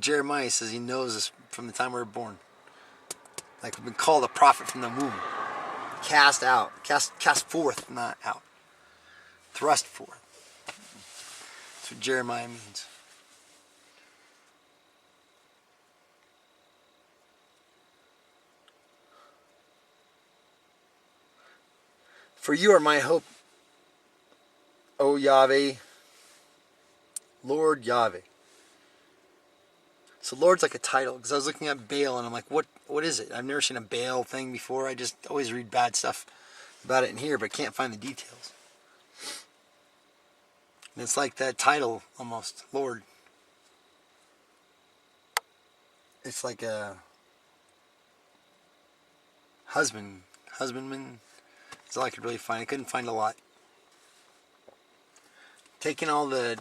Jeremiah says he knows us from the time we were born. Like we've been called a prophet from the womb. Cast out. Cast forth, not out. Thrust forth. That's what Jeremiah means. For you are my hope, O Yahweh, Lord Yahweh. So Lord's like a title, because I was looking at Baal and I'm like, what is it? I've never seen a Baal thing before. I just always read bad stuff about it in here, but can't find the details. And it's like that title almost, Lord. It's like a husbandman. That's all I could really find. I couldn't find a lot. Taking all the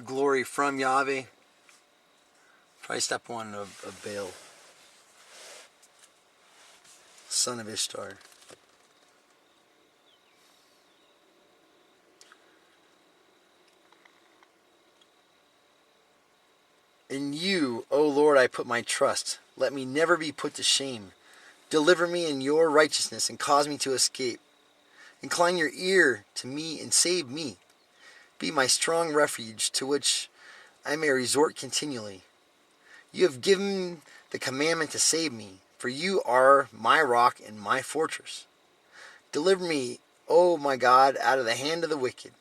glory from Yahweh. Probably step one of Baal. Son of Ishtar. In you, O Lord, I put my trust. Let me never be put to shame. Deliver me in your righteousness and cause me to escape. Incline your ear to me and save me. Be my strong refuge to which I may resort continually. You have given the commandment to save me, for you are my rock and my fortress. Deliver me, O my God, out of the hand of the wicked,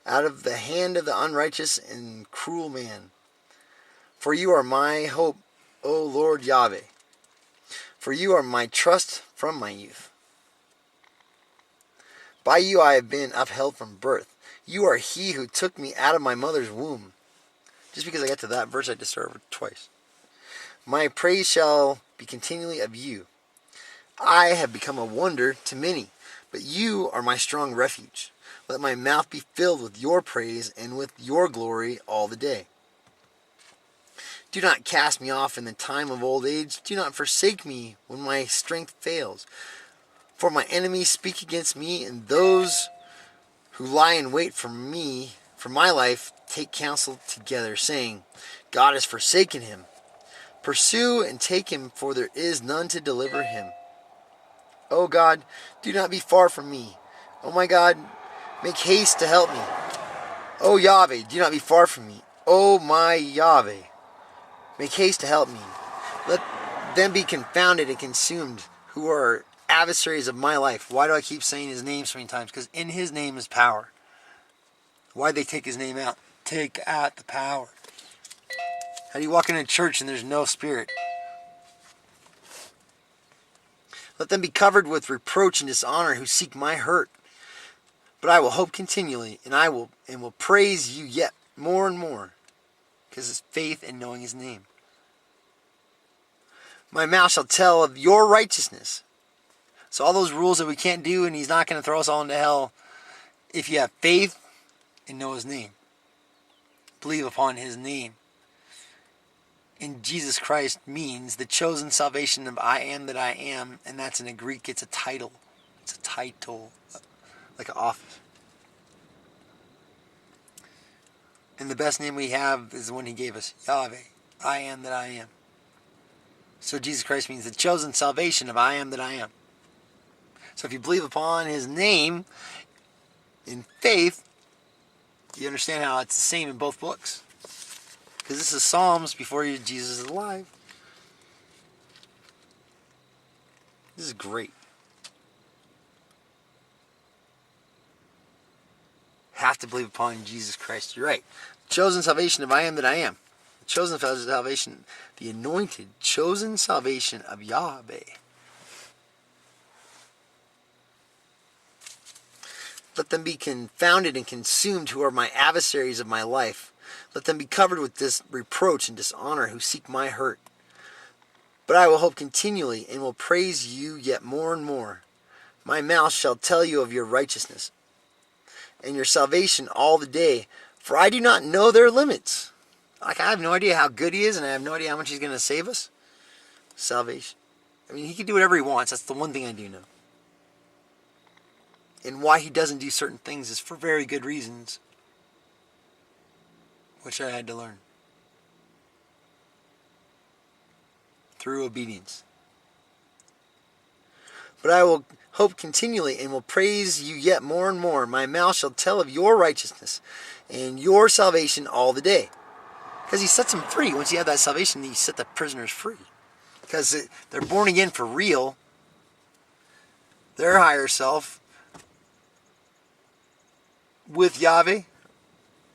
out of the hand of the unrighteous and cruel man. For you are my hope, O Lord Yahweh. For you are my trust from my youth. By you I have been upheld from birth. You are he who took me out of my mother's womb. Just because I got to that verse, I just started twice. My praise shall be continually of you. I have become a wonder to many, but you are my strong refuge. Let my mouth be filled with your praise and with your glory all the day. Do not cast me off in the time of old age. Do not forsake me when my strength fails. For my enemies speak against me, and those who lie in wait for me, for my life, take counsel together, saying, God has forsaken him. Pursue and take him, for there is none to deliver him. O God, do not be far from me. O my God, make haste to help me. O Yahweh, do not be far from me. O my Yahweh, make haste to help me. Let them be confounded and consumed who are adversaries of my life. Why do I keep saying his name so many times? Because in his name is power. Why'd they take his name out? Take out the power. How do you walk into a church and there's no spirit? Let them be covered with reproach and dishonor who seek my hurt. But I will hope continually, and I will praise you yet more and more, because it's faith in knowing his name. My mouth shall tell of your righteousness. So all those rules that we can't do, and he's not going to throw us all into hell, if you have faith and know his name. Believe upon his name. In Jesus Christ means the chosen salvation of I am that I am, and that's in the Greek, it's a title. It's a title, like an office. And the best name we have is the one he gave us, Yahweh, I am that I am. So Jesus Christ means the chosen salvation of I am that I am. So if you believe upon his name in faith, you understand how it's the same in both books. Because this is Psalms before Jesus is alive. This is great. Have to believe upon Jesus Christ. You're right. Chosen salvation of I am that I am. The chosen salvation, the anointed, chosen salvation of Yahweh. Let them be confounded and consumed who are my adversaries of my life. Let them be covered with this reproach and dishonor who seek my hurt. But I will hope continually and will praise you yet more and more. My mouth shall tell you of your righteousness and your salvation all the day, for I do not know their limits. Like, I have no idea how good he is, and I have no idea how much he's going to save us. Salvation. I mean, he can do whatever he wants. That's the one thing I do know. And why he doesn't do certain things is for very good reasons, which I had to learn. through obedience. But I will hope continually and will praise you yet more and more. My mouth shall tell of your righteousness and your salvation all the day. Because he sets them free. Once you have that salvation, you set the prisoners free. Because they're born again for real. Their higher self with Yahweh,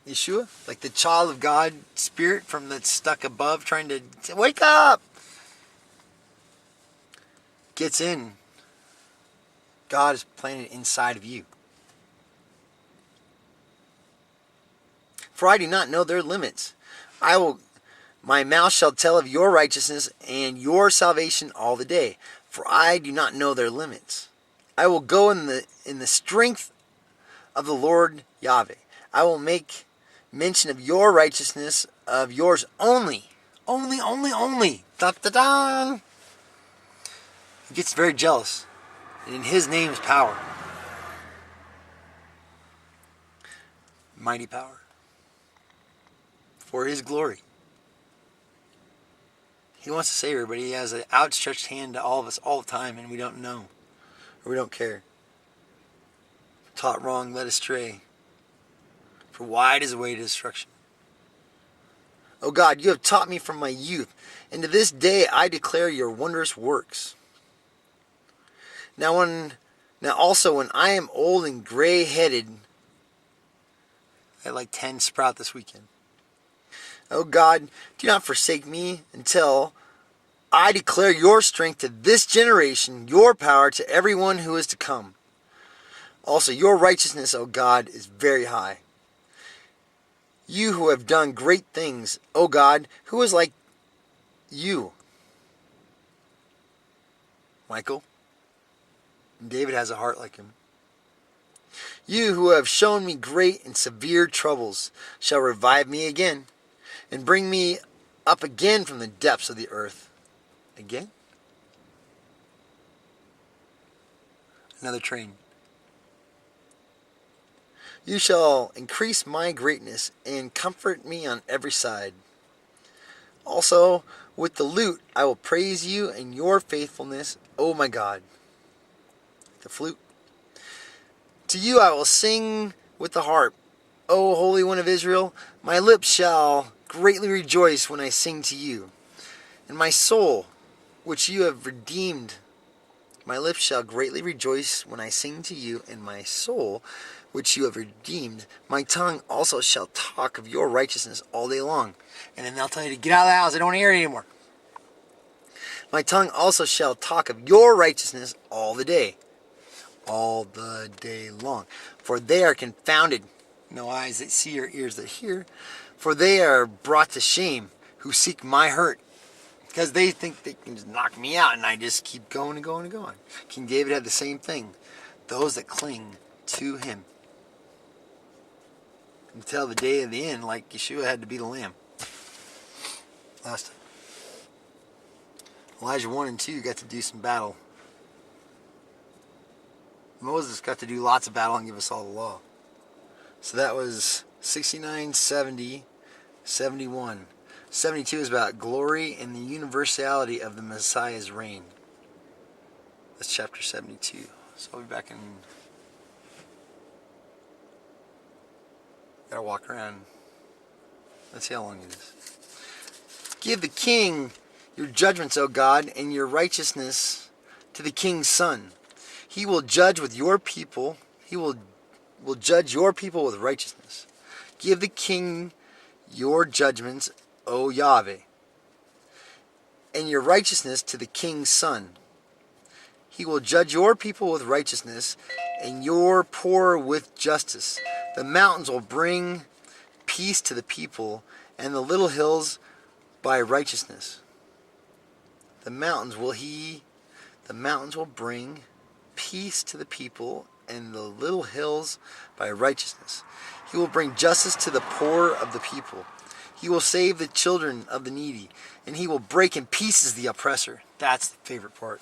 Yeshua, like the child of God spirit from that's stuck above trying to wake up, gets in. God is planted inside of you. For I do not know their limits. My mouth shall tell of your righteousness and your salvation all the day. For I do not know their limits. I will go in the strength of the Lord Yahweh. I will make mention of your righteousness, of yours only. Only. Da, da, da. He gets very jealous. And in his name is power. Mighty power. For his glory. He wants to save everybody. He has an outstretched hand to all of us all the time, and we don't know. Or we don't care. Taught wrong, led astray. For wide is the way to destruction. O God, you have taught me from my youth, and to this day I declare your wondrous works. Now also when I am old and gray-headed, I had like 10 sprout this weekend. O God, do not forsake me until I declare your strength to this generation, your power to everyone who is to come. Also, your righteousness, O God, is very high. You who have done great things, O God, who is like you? Michael. David has a heart like him. You who have shown me great and severe troubles shall revive me again and bring me up again from the depths of the earth. Again? Another train. You shall increase my greatness and comfort me on every side. Also, with the lute I will praise you and your faithfulness, O my God. The flute. To you I will sing with the harp, O Holy One of Israel. My lips shall greatly rejoice when I sing to you. And my soul, which you have redeemed, my lips shall greatly rejoice when I sing to you, and my soul, which you have redeemed, my tongue also shall talk of your righteousness all day long. And then they'll tell you to get out of the house. I don't want to hear it anymore. My tongue also shall talk of your righteousness all the day. All the day long. For they are confounded. No eyes that see or ears that hear. For they are brought to shame who seek my hurt. Because they think they can just knock me out and I just keep going and going and going. King David had the same thing. Those that cling to him. Until the day of the end, like Yeshua had to be the lamb. Last time. Elijah 1 and 2 got to do some battle. Moses got to do lots of battle and give us all the law. So that was 69, 70, 71. 72 is about glory and the universality of the Messiah's reign. That's chapter 72. So I'll be back in... Gotta walk around. Let's see how long it is. Give the king your judgments, O God, and your righteousness to the king's son. He will judge with your people. He will judge your people with righteousness. Give the king your judgments, O Yahweh, and your righteousness to the king's son. He will judge your people with righteousness, and your poor with justice. The mountains will bring peace to the people, and the little hills by righteousness. The mountains will bring peace to the people, and the little hills by righteousness. He will bring justice to the poor of the people. He will save the children of the needy, and he will break in pieces the oppressor. That's the favorite part.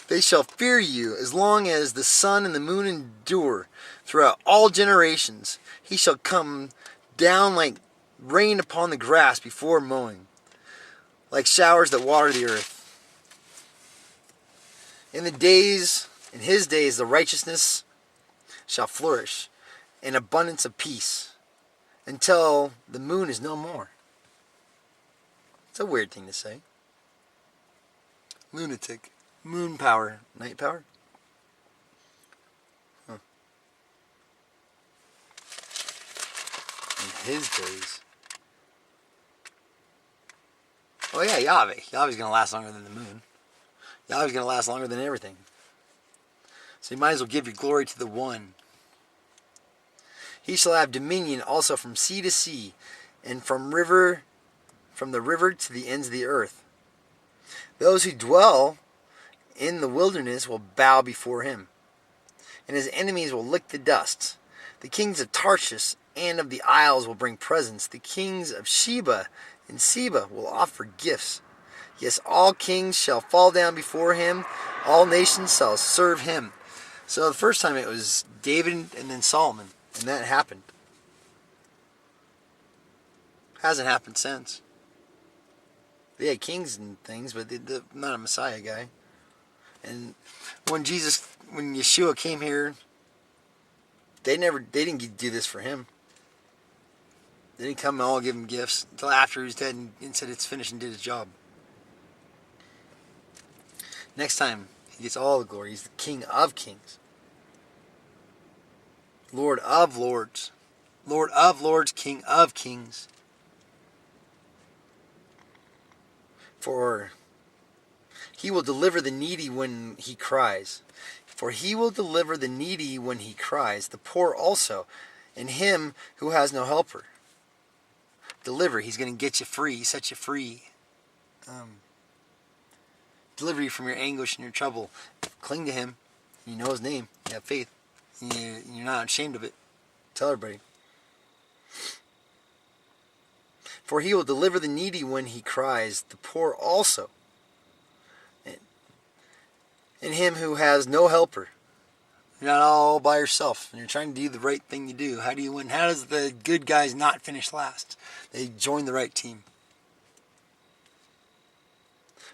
They shall fear you as long as the sun and the moon endure throughout all generations. He shall come down like rain upon the grass before mowing, like showers that water the earth. In his days, the righteousness shall flourish, in abundance of peace, until the moon is no more. It's a weird thing to say. Lunatic. Moon power. Night power? Huh. In his days. Oh yeah, Yahweh. Yahweh's going to last longer than the moon. Yahweh's going to last longer than everything. So you might as well give your glory to the one. He shall have dominion also from sea to sea, and from the river to the ends of the earth. Those who dwell in the wilderness will bow before him, and his enemies will lick the dust. The kings of Tarshish and of the isles will bring presents. The kings of Sheba and Seba will offer gifts. Yes, all kings shall fall down before him. All nations shall serve him. So the first time it was David and then Solomon. And that happened. Hasn't happened since. They had kings and things, but they're not a Messiah guy. And when Yeshua came here, they didn't do this for him. They didn't come and all give him gifts until after he was dead and said it's finished and did his job. Next time, he gets all the glory. He's the King of Kings. Lord of Lords. Lord of Lords, King of Kings. For he will deliver the needy when he cries. For he will deliver the needy when he cries, the poor also, and him who has no helper. Deliver, he's going to get you free, set you free. Deliver you from your anguish and your trouble. Cling to him. You know his name. You have faith. You're not ashamed of it. Tell everybody. For he will deliver the needy when he cries, the poor also, and him who has no helper. You're not all by yourself, and you're trying to do the right thing to do. How do you win? How does the good guys not finish last? They join the right team.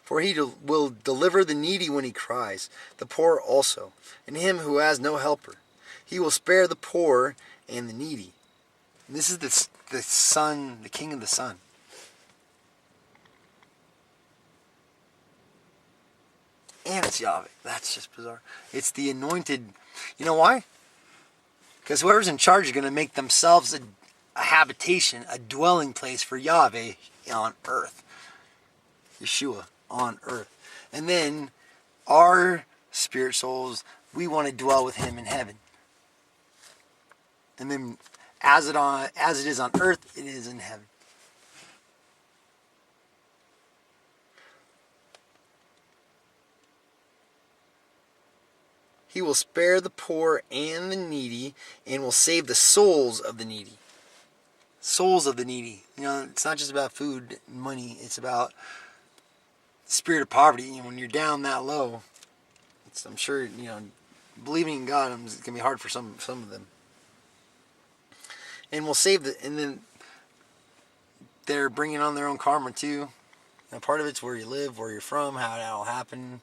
For he will deliver the needy when he cries, the poor also, and him who has no helper. He will spare the poor and the needy. And this is the Son, the King of the Sun. And it's Yahweh. That's just bizarre. It's the anointed. You know why? Because whoever's in charge is going to make themselves a habitation, a dwelling place for Yahweh on earth. Yeshua on earth. And then our spirit souls, we want to dwell with him in heaven. And then as it is on earth, it is in heaven. He will spare the poor and the needy, and will save the souls of the needy. Souls of the needy. You know, it's not just about food and money. It's about the spirit of poverty. You know, when you're down that low, I'm sure, you know, believing in God is going to be hard for some of them. And will save and then they're bringing on their own karma too. And part of it's where you live, where you're from, how it all happened.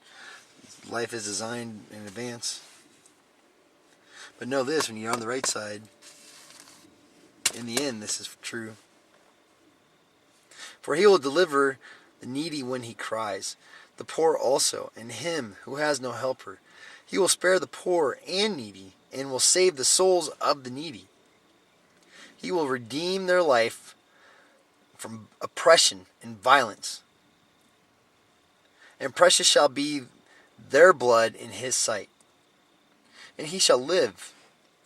Life is designed in advance. But know this, when you're on the right side, in the end, this is true. For he will deliver the needy when he cries, the poor also, and him who has no helper. He will spare the poor and needy, and will save the souls of the needy. He will redeem their life from oppression and violence. And precious shall be their blood in his sight. And he shall live,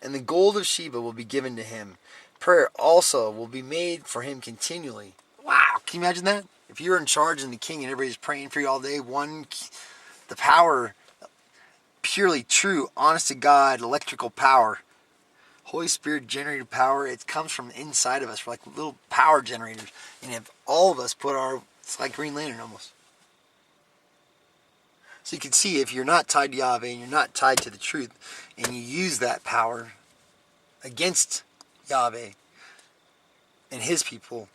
and the gold of Sheba will be given to him. Prayer also will be made for him continually. Wow, can you imagine that? If you're in charge and the king and everybody's praying for you all day, the power, purely true, honest to God, electrical power, Holy Spirit generated power, it comes from inside of us. We're like little power generators. And if all of us it's like Green Lantern almost. So you can see if you're not tied to Yahweh and you're not tied to the truth, and you use that power against Yahweh and his people,